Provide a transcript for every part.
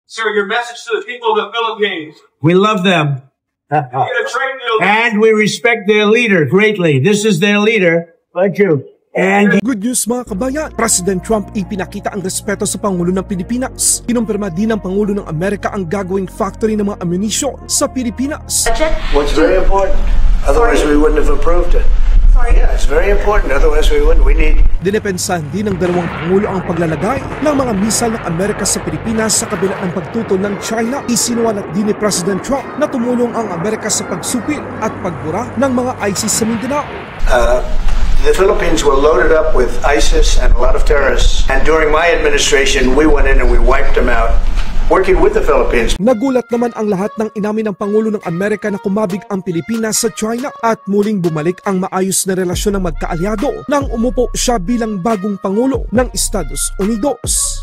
Sir, your message to the people of the Philippines. We love them. Get a trade deal. And we respect their leader greatly. This is their leader. Thank you. And good news mga kabayan, President Trump ipinakita ang respeto sa Pangulo ng Pilipinas. Kinumpirma din ng Pangulo ng Amerika ang gagawing factory ng mga ammunition sa Pilipinas. What's very important, otherwise we wouldn't have approved it. Yeah, it's very important, otherwise we wouldn't. We need... Dinepensahan din ng dalawang Pangulo ang paglalagay ng mga misal ng Amerika sa Pilipinas sa kabila ng pagtutol ng China. Isinuwalat din ni President Trump na tumulong ang Amerika sa pagsupil at pagbura ng mga ISIS sa Mindanao. The Philippines were loaded up with ISIS and a lot of terrorists. And during my administration, we went in and we wiped them out, working with the Philippines. Nagulat naman ang lahat ng inamin ng Pangulo ng Amerika na kumabig ang Pilipinas sa China at muling bumalik ang maayos na relasyon ng magkaalyado nang umupo siya bilang bagong Pangulo ng Estados Unidos.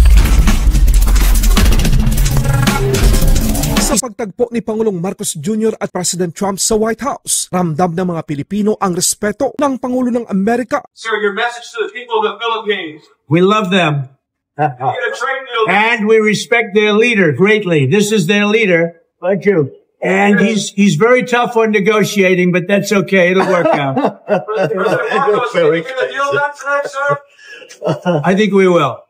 Sa pagtagpo ni Pangulong Marcos Jr. at President Trump sa White House, ramdam ng mga Pilipino ang respeto ng Pangulo ng Amerika. Sir, your message to the people of the Philippines. we love them. Get a trade deal. And we respect their leader greatly. This is their leader. Thank you. And he's very tough on negotiating, but that's okay. It'll work out. President Marcos, can you get a deal done tonight, sir? I think we will.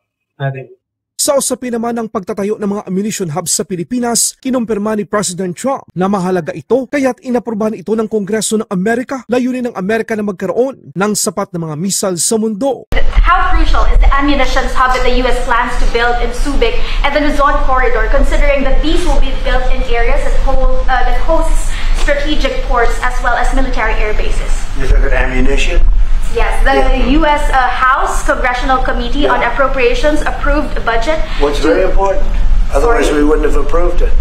Sa usapin naman ng pagtatayo ng mga ammunition hubs sa Pilipinas, kinumpirma ni President Trump na mahalaga ito kaya't inaprubahan ito ng Kongreso ng Amerika. Layunin ng Amerika na magkaroon ng sapat na mga misal sa mundo. How crucial is the ammunition hub that the U.S. plans to build in Subic and the Luzon corridor, considering that these will be built in areas that hosts strategic ports as well as military air bases? You look at ammunition? Yes, the U.S. House Congressional Committee on Appropriations approved a budget. What's very important, otherwise we wouldn't have approved it.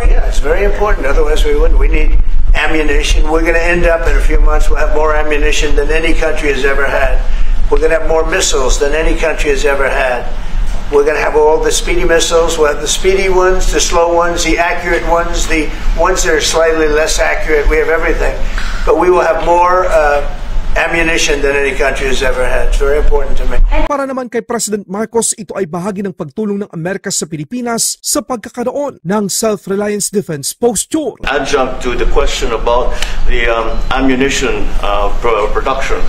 Yeah, it's very important, otherwise we wouldn't. We need ammunition. We're going to end up in a few months, we'll have more ammunition than any country has ever had. We're going to have more missiles than any country has ever had. We're going to have all the speedy missiles. We'll have the speedy ones, the slow ones, the accurate ones, the ones that are slightly less accurate. We have everything. But we will have more ammunition than any country has ever had. It's very important to me. Para naman kay President Marcos, ito ay bahagi ng pagtulong ng Amerika sa Pilipinas sa pagkakaroon ng self-reliance defense posture. Adjunct to the question about the ammunition production.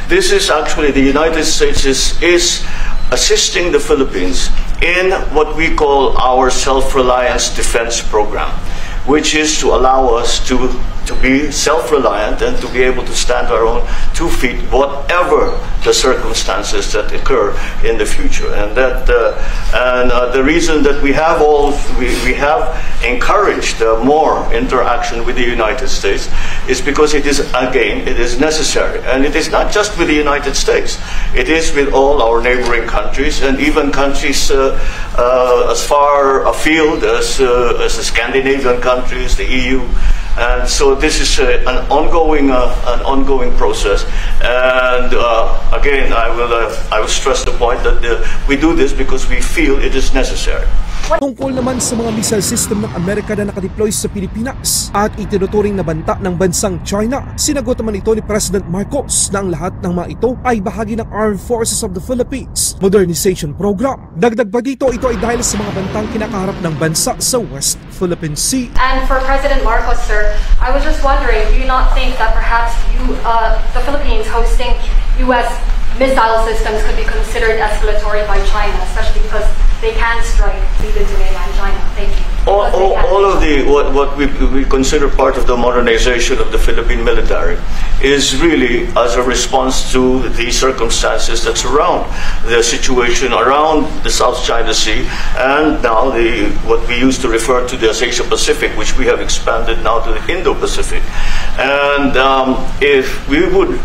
This is actually the United States is assisting the Philippines in what we call our self-reliance defense program, which is to allow us to be self-reliant and to be able to stand our own 2 feet, whatever the circumstances that occur in the future. And that the reason that we have encouraged more interaction with the United States is because it is necessary, and it is not just with the United States. It is with all our neighboring countries and even countries as far afield as the Scandinavian countries, the EU. And so this is an ongoing process. And again, I will stress the point that we do this because we feel it is necessary. Tungkol naman sa mga missile system ng Amerika na nakadeploy sa Pilipinas at itinuturing na banta ng bansang China, sinagot naman ito ni President Marcos na ang lahat ng mga ito ay bahagi ng Armed Forces of the Philippines Modernization Program. Dagdag pa dito, ito ay dahil sa mga bantang kinakaharap ng bansa sa West Philippine Sea. And for President Marcos, sir, I was just wondering, do you not think that perhaps the Philippines hosting U.S. missile systems could be considered escalatory by China, especially because they can strike deep into mainland China? Thank you. All of what we consider part of the modernization of the Philippine military is really as a response to the circumstances that surround the situation around the South China Sea and now what we used to refer to as Asia Pacific, which we have expanded now to the Indo-Pacific. And if we would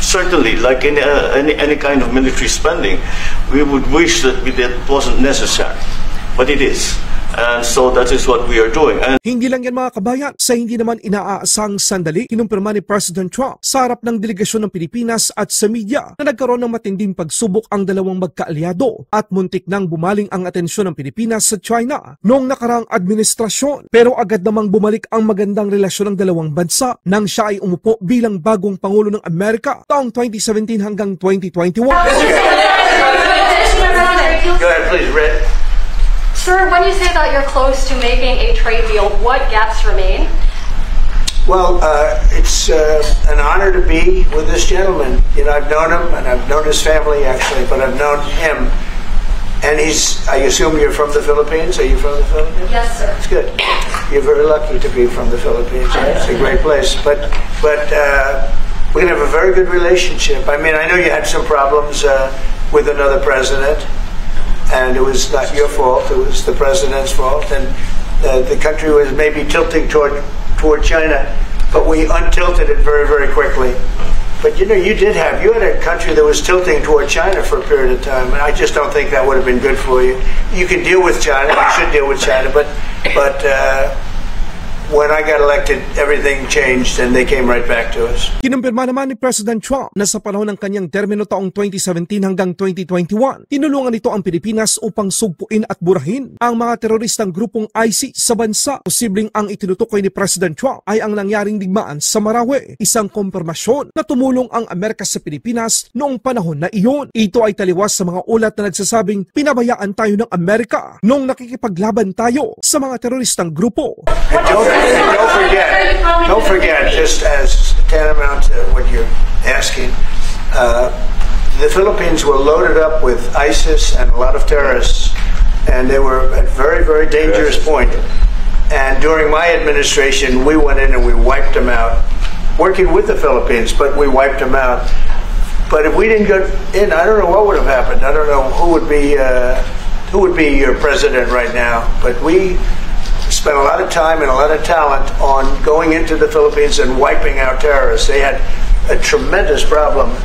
certainly, like in any kind of military spending, we would wish that it wasn't necessary, but it is. And so that is what we are doing. And hindi lang yan mga kabayan, sa hindi naman inaaasang sandali, kinumpirma ni President Trump sa harap ng delegasyon ng Pilipinas at sa media na nagkaroon ng matinding pagsubok ang dalawang magkaalyado at muntik nang bumaling ang atensyon ng Pilipinas sa China noong nakarang administrasyon. Pero agad namang bumalik ang magandang relasyon ng dalawang bansa nang siya ay umupo bilang bagong Pangulo ng Amerika taong 2017 hanggang 2021. Go ahead, please, Red. Sir, when you say that you're close to making a trade deal, what gaps remain? Well, it's an honor to be with this gentleman. You know, I've known him, and I've known his family, actually, but I've known him. And I assume you're from the Philippines? Are you from the Philippines? Yes, sir. That's good. You're very lucky to be from the Philippines. Right? It's a great place. But we're going to have a very good relationship. I mean, I know you had some problems with another president, and it was not your fault. It was the president's fault. And the country was maybe tilting toward China, but we untilted it very, very quickly. But you know, you had a country that was tilting toward China for a period of time, and I just don't think that would have been good for you. You can deal with China, you should deal with China, but when I got elected, everything changed and they came right back to us. Kinumpirma naman ni President Trump na sa panahon ng kanyang termino taong 2017 hanggang 2021, tinulungan nito ang Pilipinas upang sugpuin at burahin ang mga teroristang grupong ISIS sa bansa. Posibleng ang itinutukoy ni President Trump ay ang nangyaring digmaan sa Marawi, isang kompirmasyon na tumulong ang Amerika sa Pilipinas noong panahon na iyon. Ito ay taliwas sa mga ulat na nagsasabing pinabayaan tayo ng Amerika noong nakikipaglaban tayo sa mga teroristang grupo. Don't forget, just as tantamount to what you're asking, the Philippines were loaded up with ISIS and a lot of terrorists, and they were at a very, very dangerous point. And during my administration, we went in and we wiped them out, working with the Philippines, but we wiped them out. But if we didn't go in, I don't know what would have happened. I don't know who would be your president right now, but we spent a lot of time and a lot of talent on going into the Philippines and wiping out terrorists. They had a tremendous problem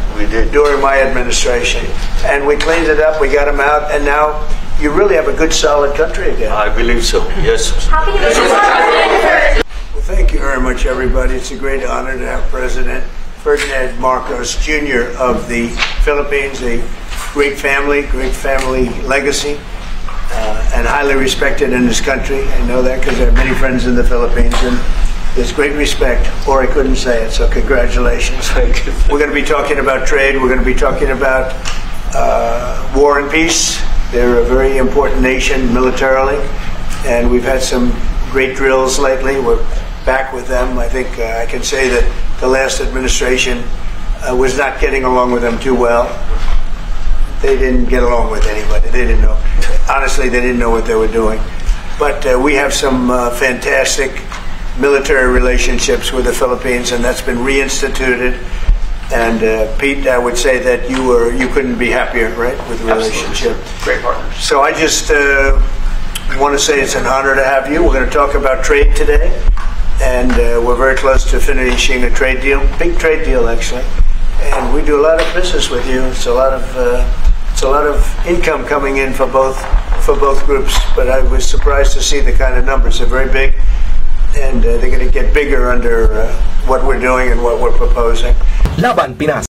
during my administration, and we cleaned it up, we got them out, and now you really have a good, solid country again. I believe so, yes. How can you make this Well, thank you very much, everybody. It's a great honor to have President Ferdinand Marcos Jr. of the Philippines, a great family legacy. And highly respected in this country. I know that because I have many friends in the Philippines, and there's great respect, or I couldn't say it, so congratulations. We're going to be talking about trade, we're going to be talking about war and peace. They're a very important nation militarily, and we've had some great drills lately. We're back with them. I think I can say that the last administration was not getting along with them too well. They didn't get along with anybody. They didn't know. Honestly, they didn't know what they were doing. But we have some fantastic military relationships with the Philippines, and that's been reinstituted. And Pete, I would say that you couldn't be happier, right, with the relationship. Absolutely. Great partners. So I just want to say it's an honor to have you. We're going to talk about trade today, and we're very close to finishing a trade deal, big trade deal actually. And we do a lot of business with you. It's a lot of income coming in for both groups, but I was surprised to see the kind of numbers. They're very big, and they're going to get bigger under what we're doing and what we're proposing. Laban Pinas.